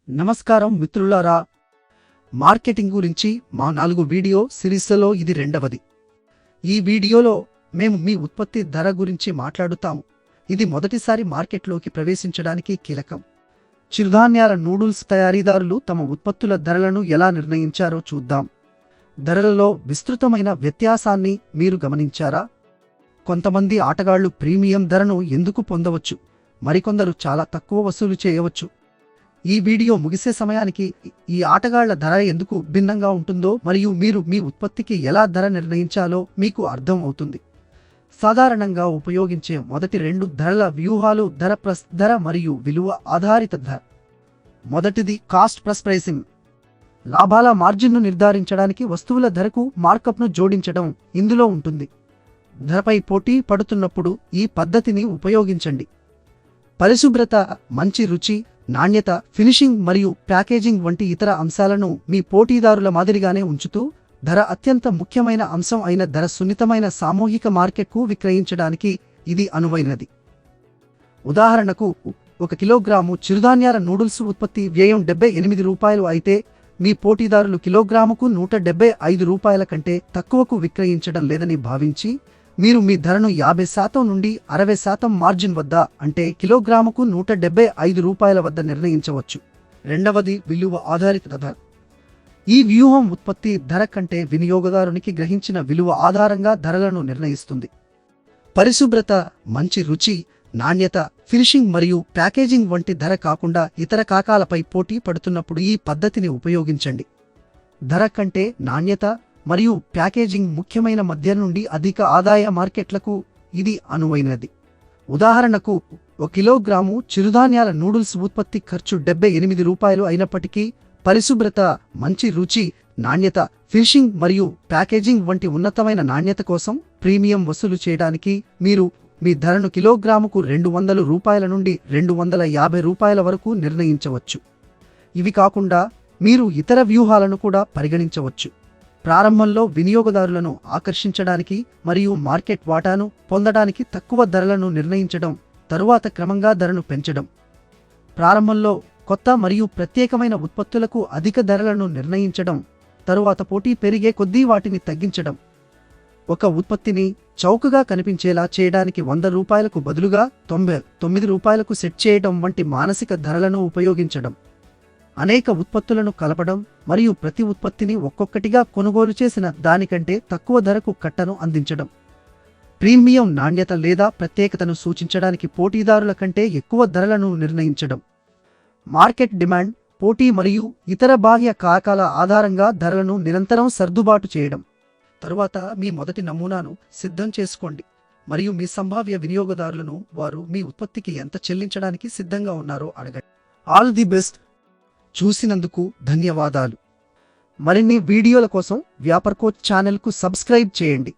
నమస్కారం మిత్రులారా, మార్కెటింగ్ గురించి మా 4 వీడియో సిరీస్లలో ఇది రెండవది. ఈ వీడియోలో మేము మీ ఉత్పత్తి ధర గురించి మాట్లాడుతాము. ఇది మొదటిసారి మార్కెట్లోకి ప్రవేశించడానికి కీలకం. చిరుధాన్యాల నూడిల్స్ తయారీదారులు తమ ఉత్పత్తుల ధరలను ఎలా నిర్ణయించారో చూద్దాం. ధరలలో విస్తృతమైన వ్యత్యాసాన్ని మీరు గమనించారా? కొంతమంది ఆటగాళ్లు ప్రీమియం ధరను ఎందుకు పొందవచ్చు, మరికొందరు చాలా తక్కువ వసూలు చేయవచ్చు. ఈ వీడియో ముగిసే సమయానికి ఈ ఆటగాళ్ల ధర ఎందుకు భిన్నంగా ఉంటుందో మరియు మీరు మీ ఉత్పత్తికి ఎలా ధర నిర్ణయించాలో మీకు అర్థం అవుతుంది. సాధారణంగా ఉపయోగించే మొదటి 2 ధరల వ్యూహాలు ధర మరియు విలువ ఆధారిత ధర. మొదటిది కాస్ట్ ప్లస్ ప్రైసింగ్. లాభాల మార్జిన్ను నిర్ధారించడానికి వస్తువుల ధరకు మార్కప్ను జోడించడం ఇందులో ఉంటుంది. ధరపై పోటీ పడుతున్నప్పుడు ఈ పద్ధతిని ఉపయోగించండి. పరిశుభ్రత, మంచి రుచి, నాణ్యత, ఫినిషింగ్ మరియు ప్యాకేజింగ్ వంటి ఇతర అంశాలను మీ పోటీదారుల మాదిరిగానే ఉంచుతూ, ధర అత్యంత ముఖ్యమైన అంశం అయిన ధర సున్నితమైన సామూహిక మార్కెట్కు విక్రయించడానికి ఇది అనువైనది. ఉదాహరణకు, 1 కిలోగ్రాము చిరుధాన్యాల నూడిల్స్ ఉత్పత్తి వ్యయం రూ. 78 అయితే, మీ పోటీదారులు కిలోగ్రాముకు రూ. 175 కంటే తక్కువకు విక్రయించడం లేదని భావించి, మీరు మీ ధరను 50% నుండి 60% మార్జిన్ వద్ద, అంటే కిలోగ్రాముకు రూ. 175 వద్ద నిర్ణయించవచ్చు. రెండవది విలువ ఆధారిత ధర. ఈ వ్యూహం ఉత్పత్తి ధర కంటే వినియోగదారునికి గ్రహించిన విలువ ఆధారంగా ధరలను నిర్ణయిస్తుంది. పరిశుభ్రత, మంచి రుచి, నాణ్యత, ఫినిషింగ్ మరియు ప్యాకేజింగ్ వంటి ధర కాకుండా ఇతర కారకాలపై పోటీ పడుతున్నప్పుడు ఈ పద్ధతిని ఉపయోగించండి. ధర కంటే నాణ్యత మరియు ప్యాకేజింగ్ ముఖ్యమైన మధ్య నుండి అధిక ఆదాయ మార్కెట్లకు ఇది అనువైనది. ఉదాహరణకు, 1 కిలోగ్రాము చిరుధాన్యాల నూడిల్స్ ఉత్పత్తి ఖర్చు రూ. 78 అయినప్పటికీ, పరిశుభ్రత, మంచి రుచి, నాణ్యత, ఫినిషింగ్ మరియు ప్యాకేజింగ్ వంటి ఉన్నతమైన నాణ్యత కోసం ప్రీమియం వసూలు చేయడానికి మీరు మీ ధరను కిలోగ్రాముకు రూ. 200 నుండి రూ. 250 వరకు నిర్ణయించవచ్చు. ఇవి కాకుండా మీరు ఇతర వ్యూహాలను కూడా పరిగణించవచ్చు. ప్రారంభంలో వినియోగదారులను ఆకర్షించడానికి మరియు మార్కెట్ వాటాను పొందడానికి తక్కువ ధరలను నిర్ణయించడం, తరువాత క్రమంగా ధరను పెంచడం. ప్రారంభంలో కొత్త మరియు ప్రత్యేకమైన ఉత్పత్తులకు అధిక ధరలను నిర్ణయించడం, తరువాత పోటీ పెరిగే కొద్దీ వాటిని తగ్గించడం. ఒక ఉత్పత్తిని చౌకగా కనిపించేలా చేయడానికి రూ. 100కు బదులుగా రూ. 99కు సెట్ చేయడం వంటి మానసిక ధరలను ఉపయోగించడం. అనేక ఉత్పత్తులను కలపడం మరియు ప్రతి ఉత్పత్తిని ఒక్కొక్కటిగా కొనుగోలు చేసిన దానికంటే తక్కువ ధరకు కట్టను అందించడం. ప్రీమియం నాణ్యత లేదా ప్రత్యేకతను సూచించడానికి పోటీదారుల కంటే ఎక్కువ ధరలను నిర్ణయించడం. మార్కెట్ డిమాండ్, పోటీ మరియు ఇతర బాహ్య కారకాల ఆధారంగా ధరలను నిరంతరం సర్దుబాటు చేయడం. తరువాత మీ మొదటి నమూనాను సిద్ధం చేసుకోండి మరియు మీ సంభావ్య వినియోగదారులను వారు మీ ఉత్పత్తికి ఎంత చెల్లించడానికి సిద్ధంగా ఉన్నారో అడగండి. All the best. చూసినందుకు ధన్యవాదాలు. మరిన్ని వీడియోల కోసం వ్యాపార్ కోచ్ ఛానల్కు సబ్స్క్రైబ్ చేయండి.